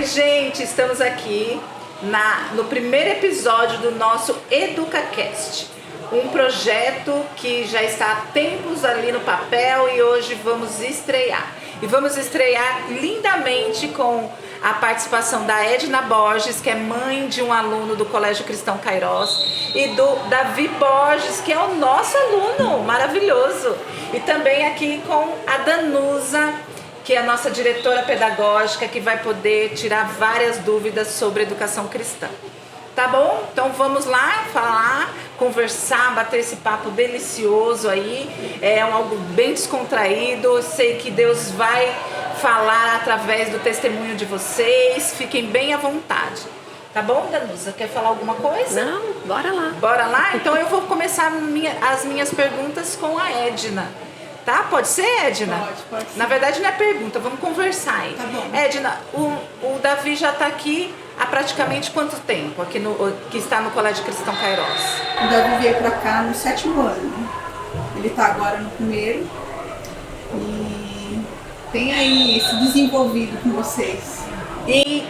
gente, estamos aqui no primeiro episódio do nosso EducaCast, um projeto que já está há tempos ali no papel e hoje vamos estrear. E vamos estrear lindamente com a participação da Edna Borges, que é mãe de um aluno do Colégio Cristão Kairos, e do Davi Borges, que é o nosso aluno maravilhoso. E também aqui com a Danusa, que é a nossa diretora pedagógica, que vai poder tirar várias dúvidas sobre educação cristã. Tá bom? Então vamos lá falar, conversar, bater esse papo delicioso aí. É algo bem descontraído. Eu sei que Deus vai falar através do testemunho de vocês. Fiquem bem à vontade. Tá bom, Danusa? Quer falar alguma coisa? Não, bora lá. Bora lá? Então eu vou começar as minhas perguntas com a Edna. Tá? Pode ser, Edna? Pode ser. Na verdade não é pergunta, vamos conversar aí. Tá bom. Edna, o Davi já está aqui há praticamente quanto tempo aqui que está no Colégio Cristão Kairos? O Davi veio pra cá no 7º ano. Ele tá agora no 1º e tem aí se desenvolvido com vocês. E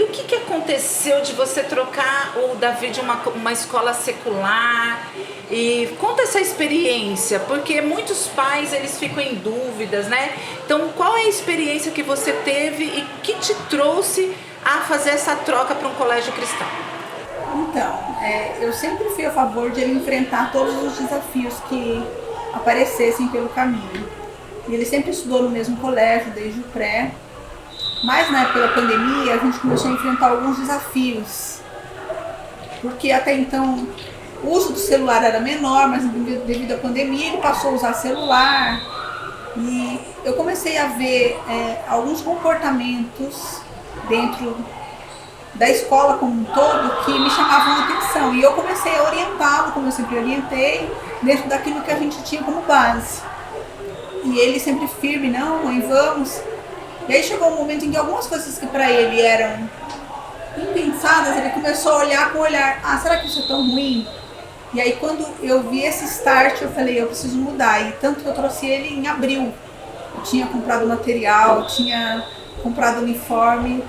o que aconteceu de você trocar o Davi de uma escola secular? E conta essa experiência, porque muitos pais eles ficam em dúvidas, né? Então, qual é a experiência que você teve e que te trouxe a fazer essa troca para um colégio cristão? Então, eu sempre fui a favor de ele enfrentar todos os desafios que aparecessem pelo caminho. E ele sempre estudou no mesmo colégio, desde o pré. Mas na época da pandemia, a gente começou a enfrentar alguns desafios. Porque até então o uso do celular era menor, mas devido à pandemia ele passou a usar celular. E eu comecei a ver alguns comportamentos dentro da escola como um todo que me chamavam a atenção. E eu comecei a orientá-lo, como eu sempre orientei, dentro daquilo que a gente tinha como base. E ele sempre firme, não, mãe, vamos. E aí chegou um momento em que algumas coisas que para ele eram impensadas, ele começou a olhar com o olhar, será que isso é tão ruim? E aí quando eu vi esse start, eu falei, eu preciso mudar. E tanto que eu trouxe ele em abril. Eu tinha comprado material, tinha comprado uniforme.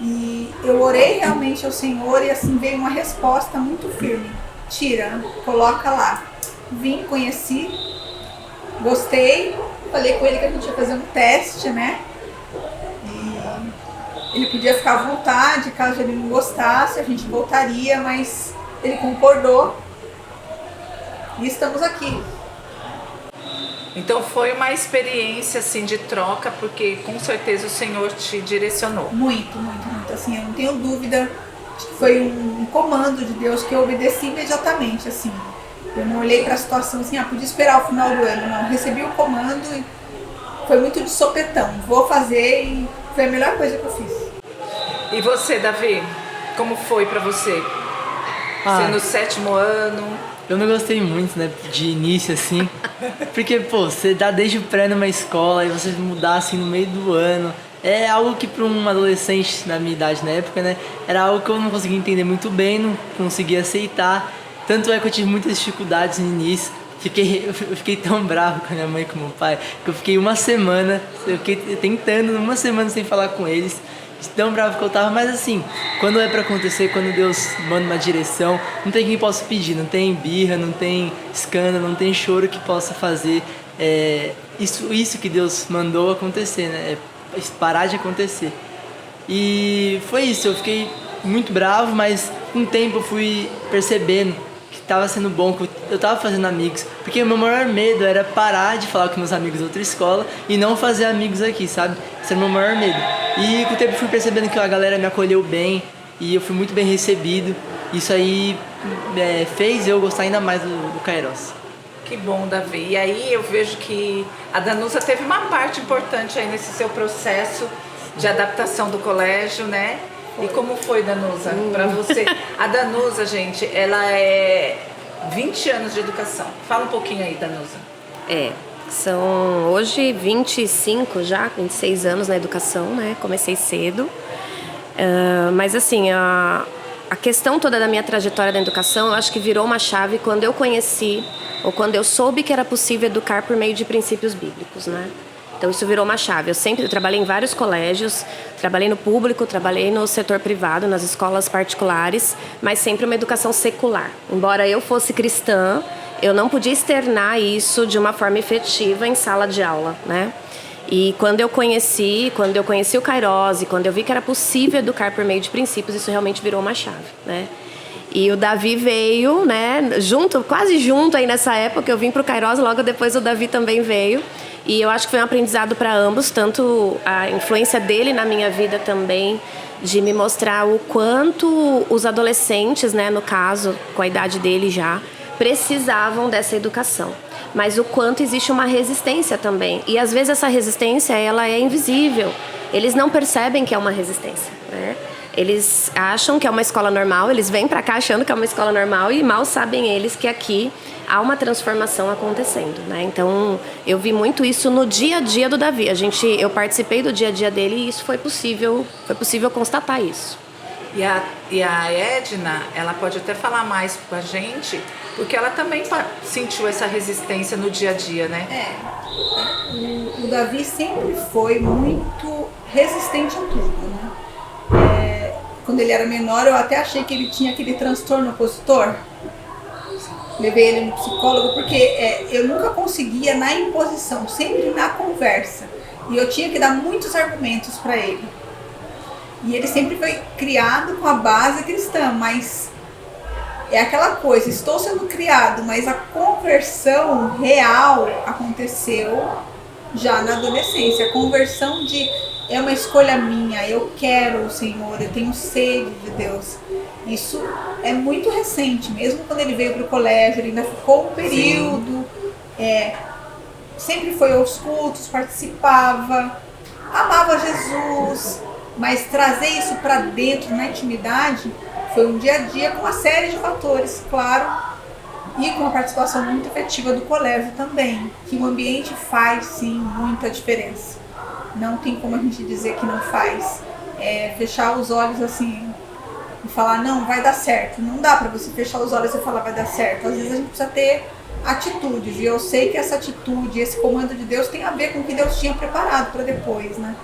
E eu orei realmente ao Senhor e assim veio uma resposta muito firme. Tira, coloca lá. Vim, conheci, gostei. Falei com ele que a gente ia fazer um teste, né? Ele podia ficar à vontade, caso ele não gostasse, a gente voltaria, mas ele concordou e estamos aqui. Então foi uma experiência assim de troca, porque com certeza o Senhor te direcionou. Muito, muito, muito. Assim, eu não tenho dúvida de que foi um comando de Deus que eu obedeci imediatamente, assim. Eu não olhei para a situação assim, podia esperar o final do ano, não. Recebi o comando e foi muito de sopetão. Vou fazer e foi a melhor coisa que eu fiz. E você, Davi, como foi pra você? Você no 7º ano? Eu não gostei muito, né, de início, assim, porque, você dá desde o pré numa escola e você mudar, assim, no meio do ano, é algo que para um adolescente na minha idade na época, né, era algo que eu não conseguia entender muito bem, não conseguia aceitar, tanto é que eu tive muitas dificuldades no início. Eu fiquei tão bravo com a minha mãe e com o meu pai, que eu fiquei eu fiquei tentando uma semana sem falar com eles, de tão bravo que eu tava, mas assim, quando é pra acontecer, quando Deus manda uma direção, não tem quem possa pedir, não tem birra, não tem escândalo, não tem choro que possa fazer isso que Deus mandou acontecer, né, parar de acontecer. E foi isso, eu fiquei muito bravo, mas com o tempo eu fui percebendo que tava sendo bom, que eu tava fazendo amigos, porque o meu maior medo era parar de falar com meus amigos da outra escola e não fazer amigos aqui, sabe? Esse era o meu maior medo. E com o tempo eu fui percebendo que a galera me acolheu bem e eu fui muito bem recebido. Isso aí fez eu gostar ainda mais do Kairos. Que bom, Davi. E aí eu vejo que a Danusa teve uma parte importante aí nesse seu processo de adaptação do colégio, né? E como foi, Danusa, pra você? A Danusa, gente, ela é 20 anos de educação. Fala um pouquinho aí, Danusa. São hoje 26 anos na educação, né? Comecei cedo. Mas assim, a questão toda da minha trajetória da educação, eu acho que virou uma chave quando eu conheci, ou quando eu soube que era possível educar por meio de princípios bíblicos, né? Então isso virou uma chave. Eu trabalhei em vários colégios, trabalhei no público, trabalhei no setor privado, nas escolas particulares, mas sempre uma educação secular. Embora eu fosse cristã, eu não podia externar isso de uma forma efetiva em sala de aula, né? E quando eu conheci o Kairos, e quando eu vi que era possível educar por meio de princípios, isso realmente virou uma chave, né? E o Davi veio, né, quase junto aí nessa época, eu vim para o Kairos, logo depois o Davi também veio. E eu acho que foi um aprendizado para ambos, tanto a influência dele na minha vida também, de me mostrar o quanto os adolescentes, né, no caso, com a idade dele já, precisavam dessa educação. Mas o quanto existe uma resistência também. E às vezes essa resistência, ela é invisível. Eles não percebem que é uma resistência, né? Eles acham que é uma escola normal, eles vêm para cá achando que é uma escola normal e mal sabem eles que aqui há uma transformação acontecendo, né? Então, eu vi muito isso no dia a dia do Davi. Eu participei do dia a dia dele e isso foi possível constatar isso. E a Edna, ela pode até falar mais com a gente, porque ela também sentiu essa resistência no dia a dia, né? O Davi sempre foi muito resistente a tudo, né? Quando ele era menor, eu até achei que ele tinha aquele transtorno opositor. Levei ele no psicólogo porque eu nunca conseguia na imposição, sempre na conversa. E eu tinha que dar muitos argumentos para ele. E ele sempre foi criado com a base cristã, mas é aquela coisa, estou sendo criado, mas a conversão real aconteceu já na adolescência. A conversão é uma escolha minha, eu quero o Senhor, eu tenho sede de Deus. Isso é muito recente, mesmo quando ele veio para o colégio, ele ainda ficou um período, sempre foi aos cultos, participava, amava Jesus, mas trazer isso para dentro, na intimidade, foi um dia a dia com uma série de fatores, claro, e com a participação muito efetiva do colégio também, que o ambiente faz sim muita diferença. Não tem como a gente dizer que não faz. Fechar os olhos assim e falar, não, vai dar certo. Não dá para você fechar os olhos e falar, vai dar certo. Às vezes a gente precisa ter atitudes. E eu sei que essa atitude, esse comando de Deus tem a ver com o que Deus tinha preparado para depois, né?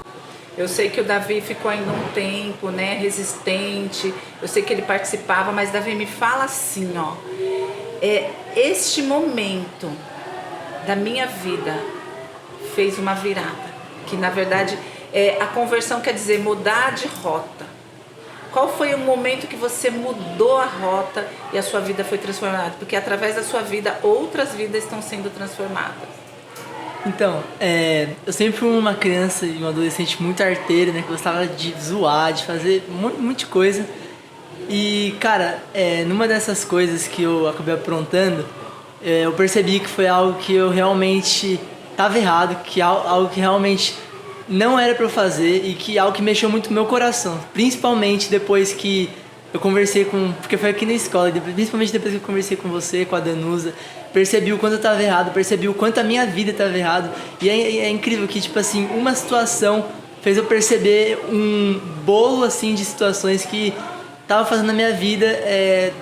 Eu sei que o Davi ficou ainda um tempo, né, resistente. Eu sei que ele participava, mas Davi, me fala assim, ó. Este momento da minha vida fez uma virada. Que na verdade a conversão quer dizer mudar de rota. Qual foi o momento que você mudou a rota e a sua vida foi transformada? Porque através da sua vida, outras vidas estão sendo transformadas. Então, eu sempre fui uma criança e uma adolescente muito arteira, né? Que gostava de zoar, de fazer muita coisa. E, cara, numa dessas coisas que eu acabei aprontando, eu percebi que foi algo que eu realmente estava errado, que algo que realmente não era para eu fazer e que algo que mexeu muito no meu coração. Principalmente depois que eu conversei porque foi aqui na escola, principalmente depois que eu conversei com você, com a Danusa, percebi o quanto eu estava errado, percebi o quanto a minha vida estava errado. E é incrível que, tipo assim, uma situação fez eu perceber um bolo, assim, de situações que estava fazendo a minha vida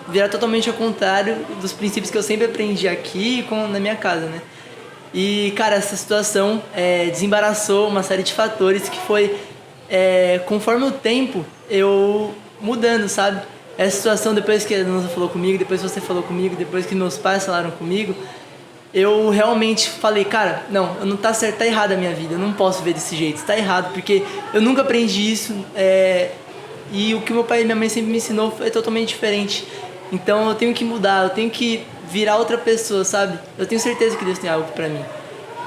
virar totalmente ao contrário dos princípios que eu sempre aprendi aqui na minha casa, né? E, cara, essa situação desembaraçou uma série de fatores que foi, conforme o tempo, eu mudando, sabe? Essa situação, depois que a Danusa falou comigo, depois que você falou comigo, depois que meus pais falaram comigo, eu realmente falei, cara, não tá certo, tá errado a minha vida, eu não posso ver desse jeito, tá errado, porque eu nunca aprendi isso, e o que meu pai e minha mãe sempre me ensinou é totalmente diferente. Então eu tenho que mudar, eu tenho que virar outra pessoa, sabe? Eu tenho certeza que Deus tem algo pra mim.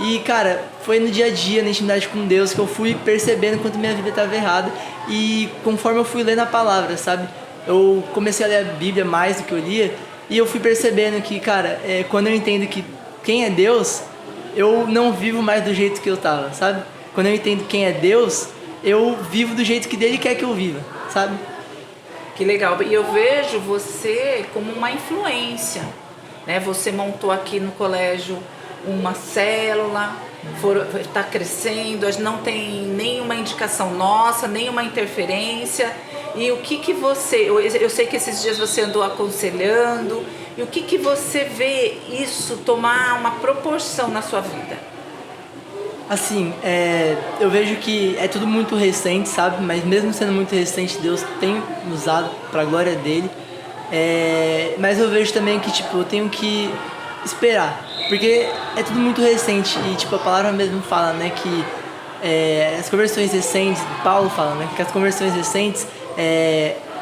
E, cara, foi no dia a dia, na intimidade com Deus, que eu fui percebendo quanto minha vida estava errada. E conforme eu fui lendo a palavra, sabe? Eu comecei a ler a Bíblia mais do que eu lia. E eu fui percebendo que, cara, quando eu entendo que quem é Deus, eu não vivo mais do jeito que eu tava, sabe? Quando eu entendo quem é Deus, eu vivo do jeito que Ele quer que eu viva, sabe? Que legal. E eu vejo você como uma influência, né? Você montou aqui no colégio uma célula, está crescendo, não tem nenhuma indicação nossa, nenhuma interferência. E o que você... Eu sei que esses dias você andou aconselhando. E o que você vê isso tomar uma proporção na sua vida? Assim, eu vejo que é tudo muito recente, sabe? Mas mesmo sendo muito recente, Deus tem usado pra glória dele. Mas eu vejo também que, tipo, eu tenho que esperar. Porque é tudo muito recente e, tipo, a palavra mesmo fala, né, que as conversões recentes, Paulo fala, né, que as conversões recentes,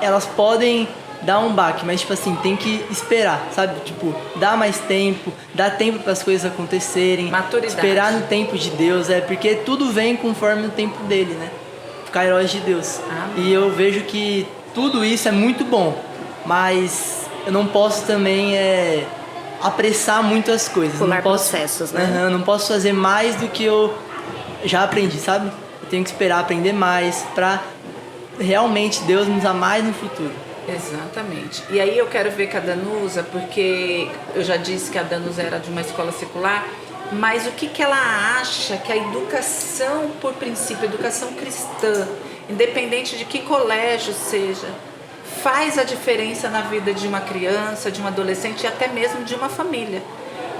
elas podem dar um baque, mas, tipo assim, tem que esperar, sabe? Tipo, dar mais tempo, dar tempo para as coisas acontecerem. Maturidade. Esperar no tempo de Deus, porque tudo vem conforme o tempo dele, né? Kairos de Deus. E eu vejo que tudo isso é muito bom, mas eu não posso também apressar muito as coisas. Pular não posso, processos, né? Eu não posso fazer mais do que eu já aprendi, sabe? Eu tenho que esperar aprender mais pra realmente Deus me usar mais no futuro. Exatamente. E aí eu quero ver com a Danusa, porque eu já disse que a Danusa era de uma escola secular, mas o que ela acha que a educação por princípio, a educação cristã, independente de que colégio seja, faz a diferença na vida de uma criança, de um adolescente e até mesmo de uma família.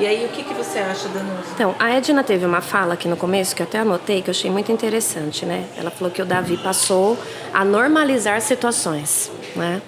E aí, o que você acha, Danusa? Então, a Edna teve uma fala aqui no começo, que eu até anotei, que eu achei muito interessante, né? Ela falou que o Davi passou a normalizar situações, né?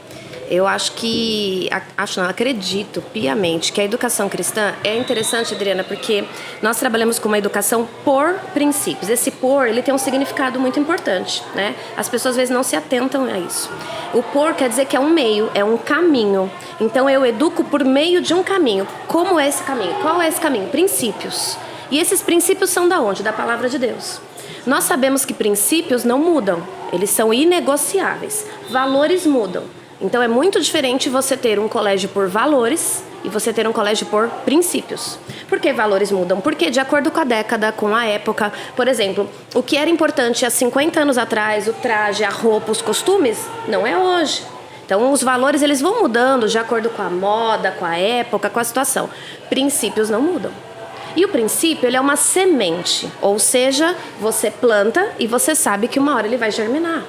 Eu acho que, acredito piamente que a educação cristã é interessante, Adriana, porque nós trabalhamos com uma educação por princípios. Esse por, ele tem um significado muito importante, né? As pessoas às vezes não se atentam a isso. O por quer dizer que é um meio, é um caminho. Então eu educo por meio de um caminho. Como é esse caminho? Qual é esse caminho? Princípios. E esses princípios são da onde? Da palavra de Deus. Nós sabemos que princípios não mudam, eles são inegociáveis. Valores mudam. Então é muito diferente você ter um colégio por valores e você ter um colégio por princípios. Por que valores mudam? Porque de acordo com a década, com a época, por exemplo, o que era importante há 50 anos atrás, o traje, a roupa, os costumes, não é hoje. Então os valores eles vão mudando de acordo com a moda, com a época, com a situação. Princípios não mudam. E o princípio ele é uma semente, ou seja, você planta e você sabe que uma hora ele vai germinar.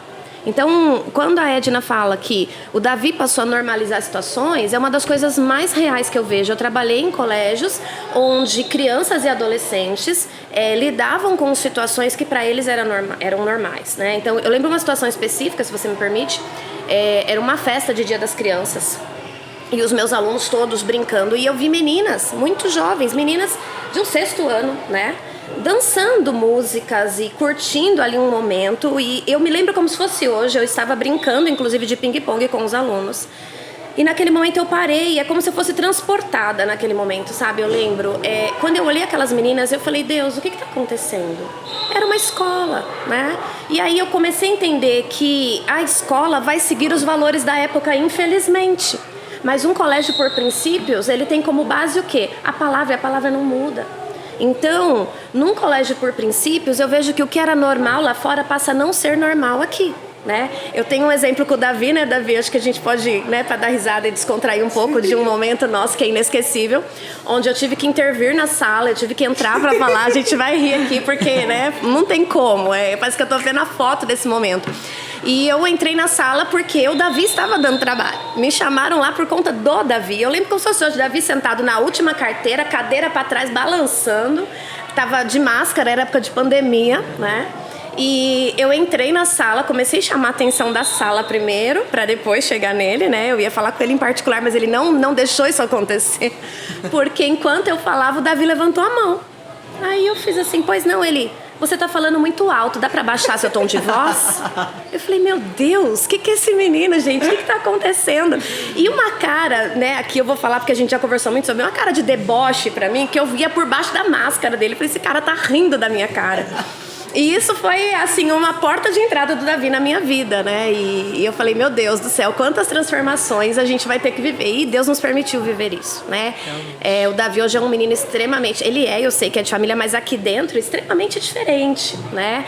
Então, quando a Edna fala que o Davi passou a normalizar situações, é uma das coisas mais reais que eu vejo. Eu trabalhei em colégios onde crianças e adolescentes lidavam com situações que para eles eram normais, né? Então, eu lembro uma situação específica, se você me permite, era uma festa de Dia das Crianças. E os meus alunos todos brincando. E eu vi meninas, muito jovens, meninas de um 6º ano, né? Dançando músicas e curtindo ali um momento. E eu me lembro como se fosse hoje. Eu estava brincando, inclusive, de ping-pong com os alunos. E naquele momento eu parei. É como se eu fosse transportada naquele momento, sabe? Eu lembro. Quando eu olhei aquelas meninas, eu falei, Deus, o que está acontecendo? Era uma escola, né? E aí eu comecei a entender que a escola vai seguir os valores da época, infelizmente. Mas um colégio por princípios, ele tem como base o quê? A palavra não muda. Então, num colégio por princípios, eu vejo que o que era normal lá fora passa a não ser normal aqui, né? Eu tenho um exemplo com o Davi, né, Davi? Acho que a gente pode, né, para dar risada e descontrair um pouco de um momento nosso que é inesquecível, onde eu tive que intervir na sala, eu tive que entrar para falar, a gente vai rir aqui porque, né, não tem como, parece que eu tô vendo a foto desse momento. E eu entrei na sala porque o Davi estava dando trabalho. Me chamaram lá por conta do Davi. Eu lembro como se fosse hoje, o Davi sentado na última carteira, cadeira para trás, balançando. Tava de máscara, era época de pandemia, né? E eu entrei na sala, comecei a chamar a atenção da sala primeiro, para depois chegar nele, né? Eu ia falar com ele em particular, mas ele não deixou isso acontecer. Porque enquanto eu falava, o Davi levantou a mão. Aí eu fiz assim, pois não, ele... Você tá falando muito alto, dá pra baixar seu tom de voz? Eu falei, meu Deus, o que é esse menino, gente? O que tá acontecendo? E uma cara, né, aqui eu vou falar porque a gente já conversou muito sobre, uma cara de deboche pra mim, que eu via por baixo da máscara dele. Eu falei, esse cara tá rindo da minha cara. E isso foi, assim, uma porta de entrada do Davi na minha vida, né? E eu falei, meu Deus do céu, quantas transformações a gente vai ter que viver. E Deus nos permitiu viver isso, né? O Davi hoje é um menino extremamente... eu sei que é de família, mas aqui dentro, extremamente diferente, né?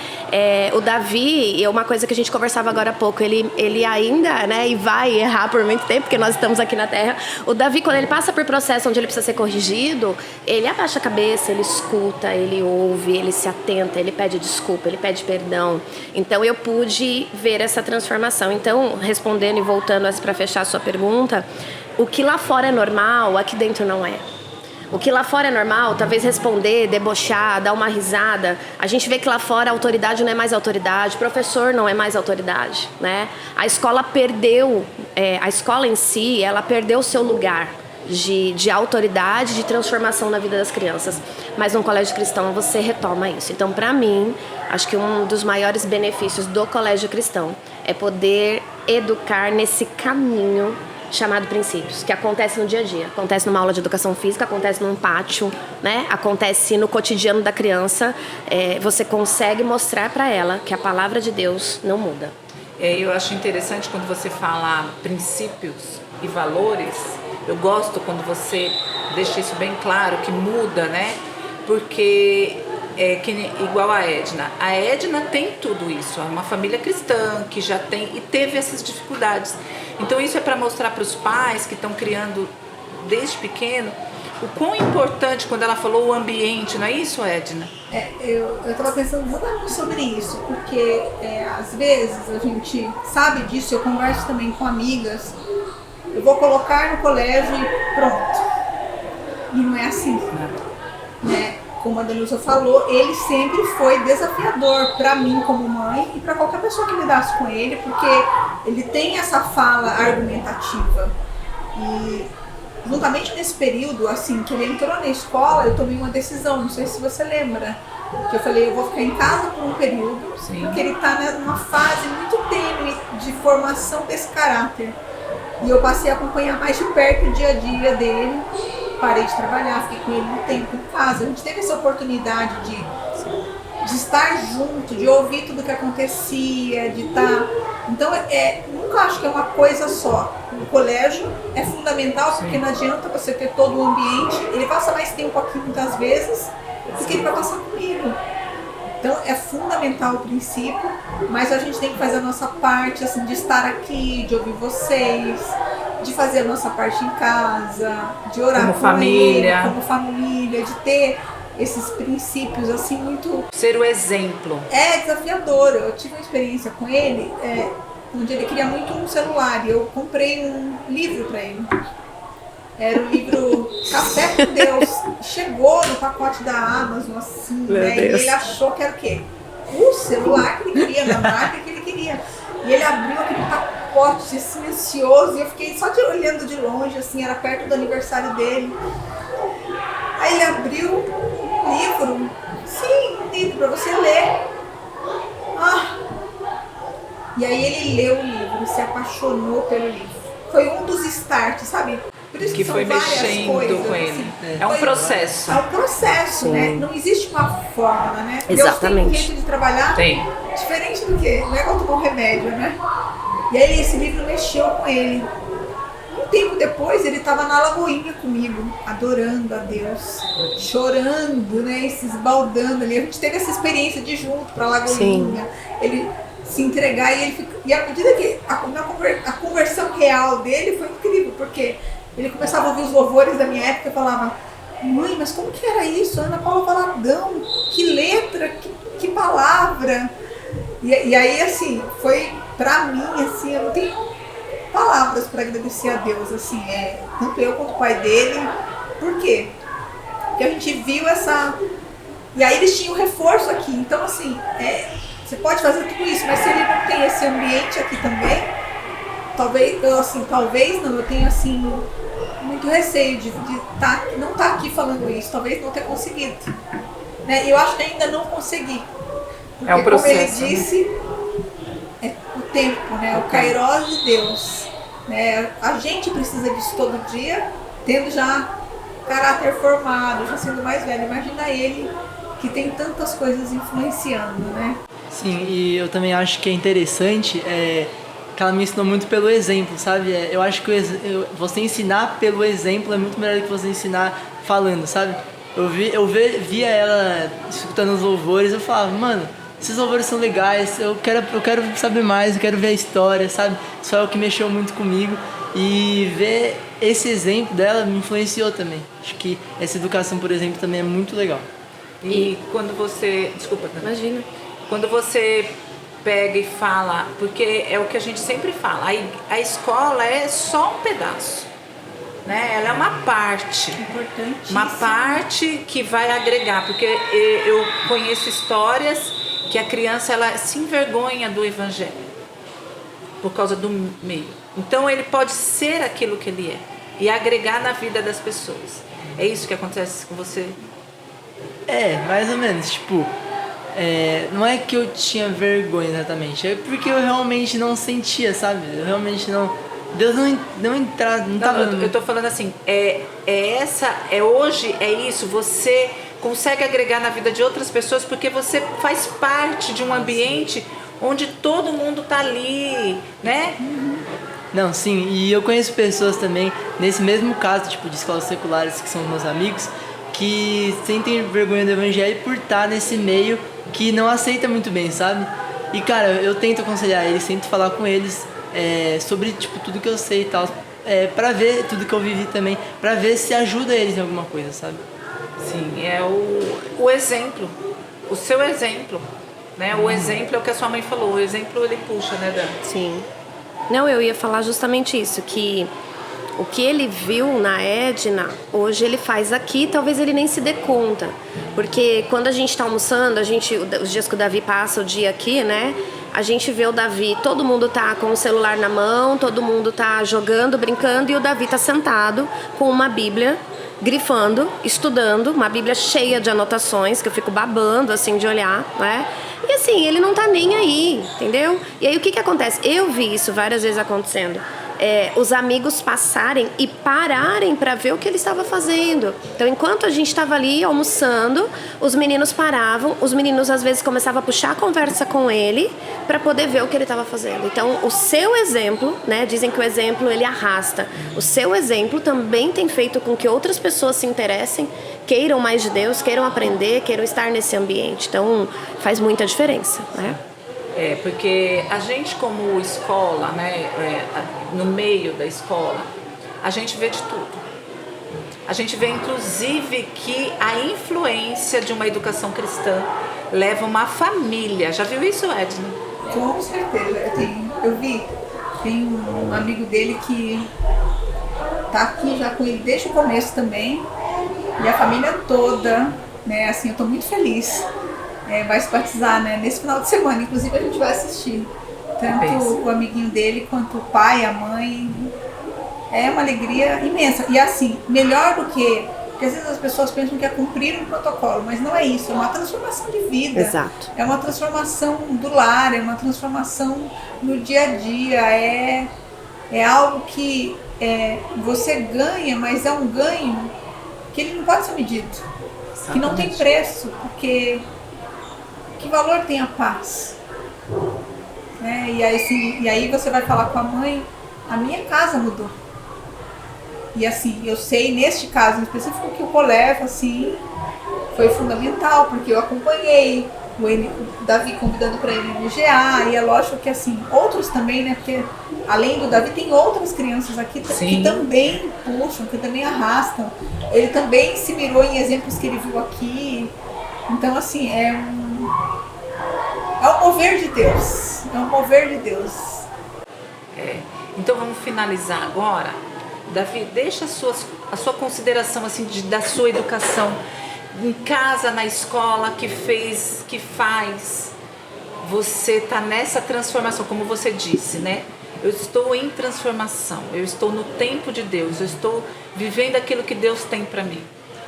O Davi, uma coisa que a gente conversava agora há pouco, ele ainda, né? E vai errar por muito tempo, porque nós estamos aqui na Terra. O Davi, quando ele passa por processo onde ele precisa ser corrigido, ele abaixa a cabeça, ele escuta, ele ouve, ele se atenta, ele pede desculpa, ele pede perdão. Então eu pude ver essa transformação. Então, respondendo e voltando para fechar a sua pergunta, o que lá fora é normal, aqui dentro não é. O que lá fora é normal, talvez responder, debochar, dar uma risada. A gente vê que lá fora a autoridade não é mais autoridade, o professor não é mais autoridade, né? A escola perdeu, a escola em si, ela perdeu o seu lugar de autoridade, de transformação na vida das crianças. Mas no colégio cristão você retoma isso. Então, para mim, acho que um dos maiores benefícios do colégio cristão é poder educar nesse caminho chamado princípios, que acontece no dia a dia, acontece numa aula de educação física, acontece num pátio, né? Acontece no cotidiano da criança. Você consegue mostrar para ela que a palavra de Deus não muda. Eu acho interessante quando você fala princípios e valores. Eu gosto quando você deixa isso bem claro, que muda, né? Porque igual a Edna. A Edna tem tudo isso. É uma família cristã que já tem e teve essas dificuldades. Então isso é para mostrar para os pais que estão criando desde pequeno o quão importante, quando ela falou o ambiente, não é isso, Edna? Eu estava pensando exatamente sobre isso, porque às vezes a gente sabe disso, eu converso também com amigas, eu vou colocar no colégio e pronto. E não é assim, né? Como a Danusa falou, ele sempre foi desafiador para mim como mãe e para qualquer pessoa que lidasse com ele, porque ele tem essa fala argumentativa. E juntamente nesse período, assim, que ele entrou na escola, eu tomei uma decisão, não sei se você lembra, que eu falei, eu vou ficar em casa por um período, sim, porque ele está numa fase muito tênue de formação desse caráter. E eu passei a acompanhar mais de perto o dia a dia dele. Parei de trabalhar, fiquei com ele um tempo em casa. A gente teve essa oportunidade de estar junto, de ouvir tudo o que acontecia, de estar... Então, nunca acho que é uma coisa só. O colégio é fundamental, porque não adianta você ter todo o ambiente. Ele passa mais tempo aqui muitas vezes do que ele vai passar comigo. Então, é fundamental o princípio, mas a gente tem que fazer a nossa parte, assim, de estar aqui, de ouvir vocês, de fazer a nossa parte em casa, de orar como com família. ele, como família, de ter esses princípios assim muito... Ser o exemplo. É desafiador. Eu tive uma experiência com ele, onde ele queria muito um celular e eu comprei um livro para ele. Era o livro Café com Deus. Chegou no pacote da Amazon, assim, né? E ele achou que era o quê? O celular que ele queria, na marca que ele queria. E ele abriu aquele pacote silencioso e eu fiquei só olhando de longe, assim, era perto do aniversário dele. Aí ele abriu um livro, sim, um livro para você ler. E aí ele leu o livro, se apaixonou pelo livro. Foi um dos starts, sabe? Por isso que foi mexendo coisas, com ele. Assim, é um processo. É um processo, né? Não existe uma fórmula, né? Exatamente. Deus tem um jeito de trabalhar diferente do que? Não é igual tomar um remédio, né? E aí esse livro mexeu com ele. Um tempo depois ele estava na Lagoinha comigo, adorando a Deus, chorando, né? Se esbaldando ali. A gente teve essa experiência de ir junto pra Lagoinha. Sim. Ele se entregar e à medida que a conversão real dele foi incrível, porque ele começava a ouvir os louvores da minha época e falava: mãe, mas como que era isso? Ana Paula Valadão, que letra, que palavra. E aí, assim, foi pra mim, assim, eu não tenho palavras para agradecer a Deus, assim, tanto eu quanto o pai dele. Por quê? Porque a gente viu essa... E aí eles tinham reforço aqui, então, assim, você pode fazer tudo isso, mas se ele não tem esse ambiente aqui também, talvez não, eu tenho, assim, muito receio de não estar aqui falando isso, talvez não ter conseguido, né? E eu acho que ainda não consegui. Porque, é um processo, como ele disse, o tempo, né? O kairós de Deus, né? A gente precisa disso todo dia, tendo já caráter formado, já sendo mais velho. Imagina ele, que tem tantas coisas influenciando, né? Sim, e eu também acho que é interessante que ela me ensinou muito pelo exemplo, sabe? Eu acho que você ensinar pelo exemplo é muito melhor do que você ensinar falando, sabe? Eu via ela escutando os louvores, eu falava, mano, esses louvores são legais, eu quero saber mais, eu quero ver a história, sabe? Isso é o que mexeu muito comigo. E ver esse exemplo dela me influenciou também. Acho que essa educação, por exemplo, também é muito legal. E quando você... Desculpa, Dana. Imagina. Quando você pega e fala, porque é o que a gente sempre fala, a escola é só um pedaço. né? Ela é uma parte. Importantíssimo. Uma parte que vai agregar, porque eu conheço histórias que a criança ela se envergonha do evangelho por causa do meio. Então ele pode ser aquilo que ele é e agregar na vida das pessoas. É isso que acontece com você? Mais ou menos, tipo, não é que eu tinha vergonha exatamente, é porque eu realmente não sentia, sabe? Eu realmente não... Deus não entrava, não tava... Eu tô falando assim, hoje é isso, você consegue agregar na vida de outras pessoas porque você faz parte de um ambiente onde todo mundo tá ali, né? Não, sim, e eu conheço pessoas também, nesse mesmo caso, tipo, de escolas seculares, que são meus amigos, que sentem vergonha do evangelho por estar nesse meio que não aceita muito bem, sabe? E, cara, eu tento aconselhar eles, tento falar com eles sobre, tipo, tudo que eu sei e tal, pra ver tudo que eu vivi também, pra ver se ajuda eles em alguma coisa, sabe? Sim, é o exemplo, o seu exemplo, né? O exemplo é o que a sua mãe falou, o exemplo ele puxa, né, Dan? Sim. Não, eu ia falar justamente isso, que o que ele viu na Edna, hoje ele faz aqui, talvez ele nem se dê conta. Porque quando a gente tá almoçando, os dias que o Davi passa o dia aqui, né? A gente vê o Davi, todo mundo tá com o celular na mão, todo mundo tá jogando, brincando, e o Davi tá sentado com uma Bíblia, grifando, estudando, uma Bíblia cheia de anotações, que eu fico babando, assim, de olhar, né? E assim, ele não tá nem aí, entendeu? E aí o que acontece? Eu vi isso várias vezes acontecendo. Os amigos passarem e pararem para ver o que ele estava fazendo. Então, enquanto a gente estava ali almoçando, os meninos paravam, os meninos às vezes começavam a puxar a conversa com ele para poder ver o que ele estava fazendo. Então, o seu exemplo, né? Dizem que o exemplo ele arrasta. O seu exemplo também tem feito com que outras pessoas se interessem, queiram mais de Deus, queiram aprender, queiram estar nesse ambiente. Então, faz muita diferença, né? Porque a gente como escola, né, no meio da escola, a gente vê de tudo. A gente vê inclusive que a influência de uma educação cristã leva uma família. Já viu isso, Edna? Com certeza. Eu vi, tem um amigo dele que tá aqui já com ele desde o começo também, e a família toda, né, assim, eu tô muito feliz. Vai se batizar, né? Nesse final de semana, inclusive a gente vai assistir tanto o amiguinho dele quanto o pai, a mãe. É uma alegria imensa. E assim, melhor do que... Porque às vezes as pessoas pensam que é cumprir um protocolo, mas não é isso, é uma transformação de vida. Exato. É uma transformação do lar, é uma transformação no dia a dia, é algo que você ganha, mas é um ganho que ele não pode ser medido. Exatamente. Que não tem preço, porque... Que valor tem a paz? E aí você vai falar com a mãe, a minha casa mudou. E assim, eu sei neste caso em específico que o colégio assim, foi fundamental, porque eu acompanhei o Davi convidando para ele no GA, e é lógico que assim, outros também, né? Porque além do Davi tem outras crianças aqui que também puxam, que também arrastam. Ele também se mirou em exemplos que ele viu aqui. Então assim, é um mover de Deus. É um mover de Deus. Então vamos finalizar agora. Davi, deixa a sua consideração assim, da sua educação em casa, na escola, que faz você tá nessa transformação, como você disse, né? Eu estou em transformação, eu estou no tempo de Deus, eu estou vivendo aquilo que Deus tem para mim.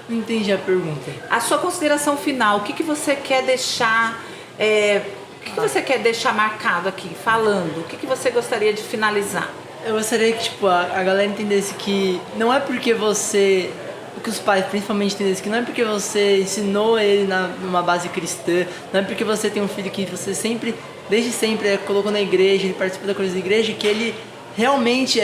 Não entendi a pergunta. A sua consideração final, o que você quer deixar, o que você quer deixar marcado aqui, falando? O que você gostaria de finalizar? Eu gostaria que tipo, a galera entendesse que não é porque você... Que os pais principalmente entendessem que não é porque você ensinou ele numa base cristã, não é porque você tem um filho que você sempre, desde sempre, colocou na igreja, ele participa da coisa da igreja, que ele realmente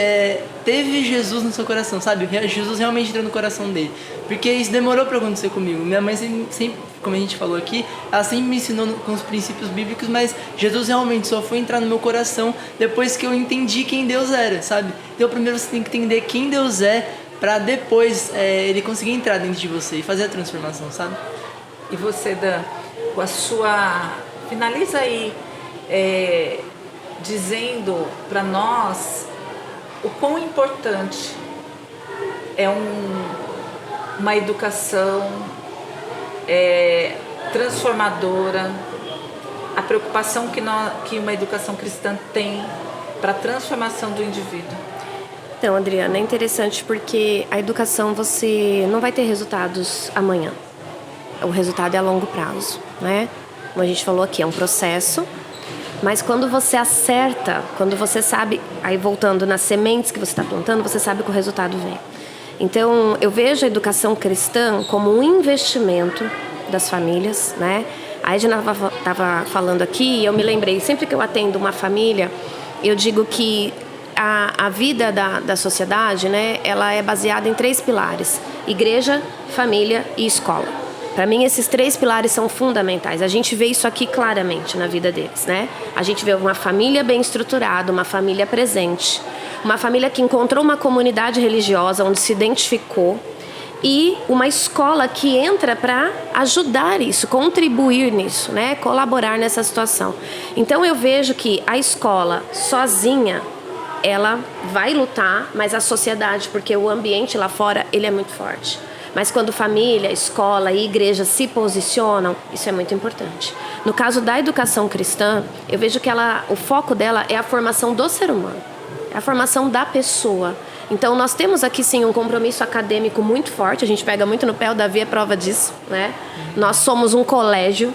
teve Jesus no seu coração, sabe? Jesus realmente entrou no coração dele. Porque isso demorou pra acontecer comigo. Minha mãe sempre, como a gente falou aqui, ela sempre me ensinou com os princípios bíblicos, mas Jesus realmente só foi entrar no meu coração depois que eu entendi quem Deus era, sabe? Então primeiro você tem que entender quem Deus é, pra depois ele conseguir entrar dentro de você e fazer a transformação, sabe? E você, Dan, com a sua... Finaliza aí dizendo para nós o quão importante é uma educação transformadora, a preocupação que uma educação cristã tem para a transformação do indivíduo? Então, Adriana, é interessante porque a educação você não vai ter resultados amanhã. O resultado é a longo prazo, né? Como a gente falou aqui, é um processo, mas quando você acerta, quando você sabe, aí voltando nas sementes que você está plantando, você sabe que o resultado vem. Então, eu vejo a educação cristã como um investimento das famílias, né? A Edna estava falando aqui e eu me lembrei, sempre que eu atendo uma família, eu digo que a vida da sociedade, né, ela é baseada em 3 pilares: igreja, família e escola. Para mim, esses 3 pilares são fundamentais. A gente vê isso aqui claramente na vida deles, né? A gente vê uma família bem estruturada, uma família presente, uma família que encontrou uma comunidade religiosa onde se identificou e uma escola que entra para ajudar isso, contribuir nisso, né? Colaborar nessa situação. Então, eu vejo que a escola sozinha, ela vai lutar, mas a sociedade, porque o ambiente lá fora, ele é muito forte. Mas quando família, escola e igreja se posicionam, isso é muito importante. No caso da educação cristã, eu vejo que o foco dela é a formação do ser humano, é a formação da pessoa. Então, nós temos aqui, sim, um compromisso acadêmico muito forte, a gente pega muito no pé, o Davi é prova disso, né? Nós somos um colégio,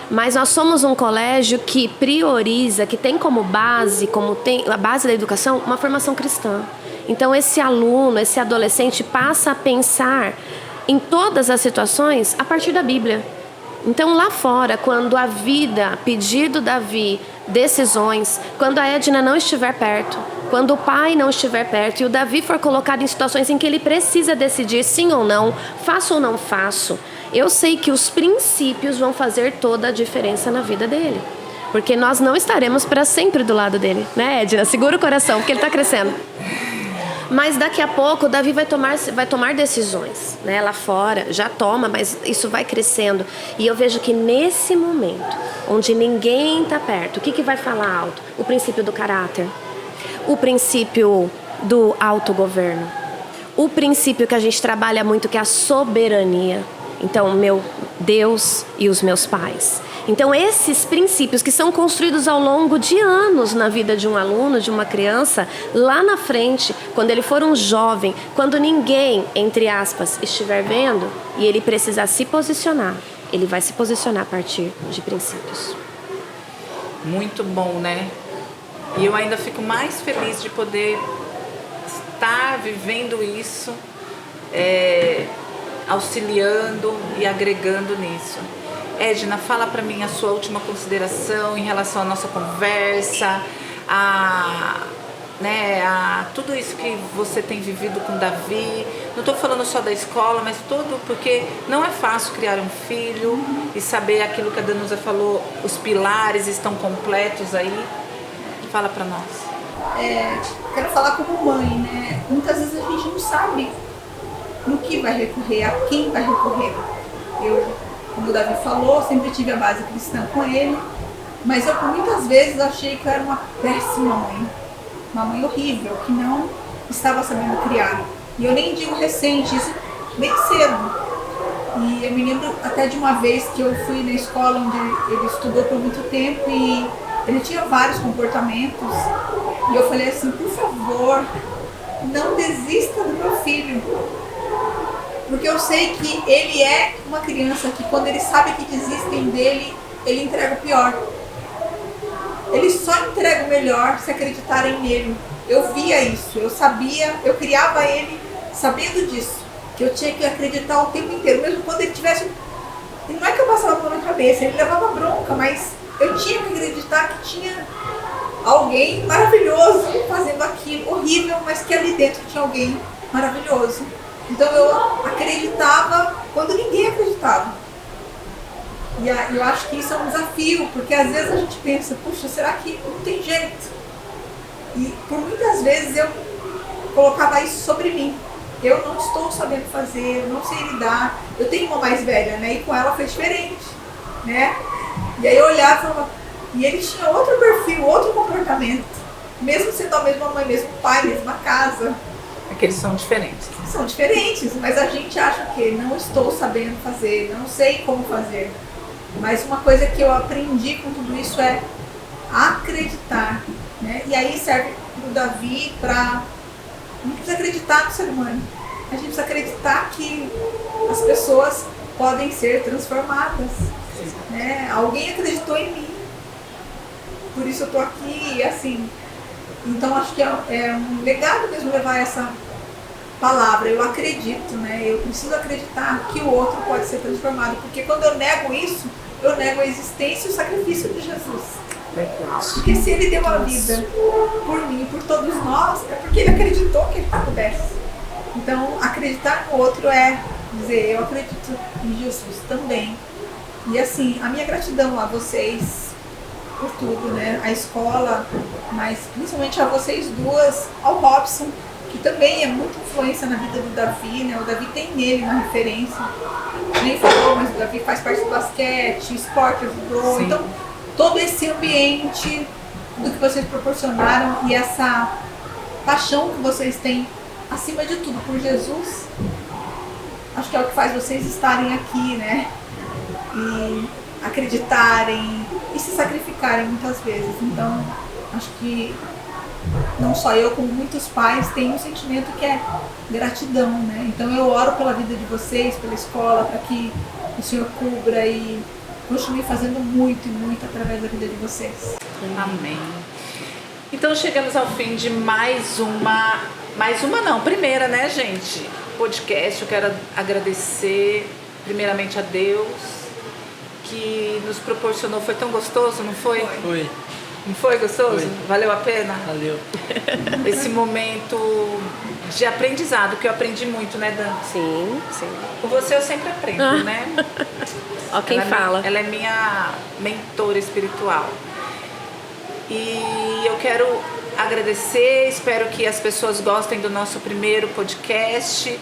mas nós somos um colégio que prioriza, que tem como base, como tem a base da educação, uma formação cristã. Então, esse aluno, esse adolescente passa a pensar em todas as situações a partir da Bíblia. Então, lá fora, quando a vida pedir do Davi decisões, quando a Edna não estiver perto, quando o pai não estiver perto e o Davi for colocado em situações em que ele precisa decidir sim ou não, faço ou não faço, eu sei que os princípios vão fazer toda a diferença na vida dele. Porque nós não estaremos para sempre do lado dele, né, Edna? Segura o coração, porque ele está crescendo. Mas daqui a pouco o Davi vai tomar decisões, né? Lá fora, já toma, mas isso vai crescendo. E eu vejo que nesse momento, onde ninguém está perto, o que vai falar alto? O princípio do caráter, o princípio do autogoverno, o princípio que a gente trabalha muito, que é a soberania. Então, meu Deus e os meus pais. Então, esses princípios que são construídos ao longo de anos na vida de um aluno, de uma criança, lá na frente, quando ele for um jovem, quando ninguém, entre aspas, estiver vendo e ele precisar se posicionar, ele vai se posicionar a partir de princípios. Muito bom, né? E eu ainda fico mais feliz de poder estar vivendo isso, auxiliando e agregando nisso. Edna, fala para mim a sua última consideração em relação à nossa conversa, a tudo isso que você tem vivido com Davi. Não estou falando só da escola, mas tudo, porque não é fácil criar um filho e saber aquilo que a Danusa falou, os pilares estão completos aí. Fala para nós. Quero falar como mãe, né? Muitas vezes a gente não sabe no que vai recorrer, a quem vai recorrer. Eu, como o Davi falou, sempre tive a base cristã com ele, mas eu muitas vezes achei que eu era uma péssima mãe, uma mãe horrível, que não estava sabendo criar. E eu nem digo recente, isso bem cedo. E eu me lembro até de uma vez que eu fui na escola onde ele estudou por muito tempo e ele tinha vários comportamentos. E eu falei assim, por favor, não desista do meu filho. Porque eu sei que ele é uma criança que quando ele sabe que desistem dele, ele entrega o pior. Ele só entrega o melhor se acreditarem nele. Eu via isso, eu sabia, eu criava ele sabendo disso. Que eu tinha que acreditar o tempo inteiro, mesmo quando ele tivesse... E não é que eu passava a mão na cabeça, ele levava bronca, mas eu tinha que acreditar que tinha alguém maravilhoso fazendo aquilo, horrível, mas que ali dentro tinha alguém maravilhoso. Então eu acreditava quando ninguém acreditava. E eu acho que isso é um desafio, porque às vezes a gente pensa, puxa, será que não tem jeito? E por muitas vezes eu colocava isso sobre mim. Eu não estou sabendo fazer, eu não sei lidar. Eu tenho uma mais velha, né? E com ela foi diferente, né? E aí eu olhava e falava, e ele tinha outro perfil, outro comportamento. Mesmo sendo a mesma mãe, mesmo pai, mesma casa. Porque eles são diferentes. São diferentes, mas a gente acha que não estou sabendo fazer, não sei como fazer. Mas uma coisa que eu aprendi com tudo isso é acreditar, né? E aí serve para o Davi para... Não precisa acreditar no ser humano. A gente precisa acreditar que as pessoas podem ser transformadas, né? Alguém acreditou em mim, por isso eu estou aqui, e assim. Então acho que é um legado mesmo levar essa palavra, eu acredito, né? Eu preciso acreditar que o outro pode ser transformado, porque quando eu nego isso, eu nego a existência e o sacrifício de Jesus. Porque se ele deu a vida por mim, por todos nós, é porque ele acreditou que ele pudesse. Então, acreditar no outro é dizer, eu acredito em Jesus também. E assim, a minha gratidão a vocês por tudo, né? A escola, mas principalmente a vocês duas, ao Robson, que também é muita influência na vida do Davi, né? O Davi tem nele uma referência. Nem falou, mas o Davi faz parte do basquete, esporte ajudou. Sim. Então, todo esse ambiente do que vocês proporcionaram e essa paixão que vocês têm, acima de tudo, por Jesus, acho que é o que faz vocês estarem aqui, né? E acreditarem e se sacrificarem muitas vezes. Então, acho que não só eu, como muitos pais, têm um sentimento que é gratidão, né? Então eu oro pela vida de vocês, pela escola, para que o Senhor cubra e continue fazendo muito e muito através da vida de vocês. Amém. Então chegamos ao fim de primeira, né, gente? Podcast. Eu quero agradecer primeiramente a Deus que nos proporcionou. Foi tão gostoso, não foi? Foi. Não foi gostoso? Foi. Valeu a pena? Valeu. Esse momento de aprendizado, que eu aprendi muito, né, Dan? Sim, sim. Com você eu sempre aprendo, né? Ó quem fala. Ela é minha mentora espiritual. E eu quero agradecer, espero que as pessoas gostem do nosso primeiro podcast,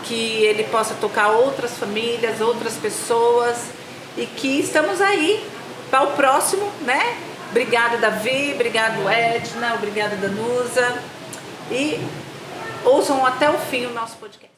que ele possa tocar outras famílias, outras pessoas, e que estamos aí para o próximo, né? Obrigada, Davi, obrigado, Edna, obrigada, Danusa, e ouçam até o fim o nosso podcast.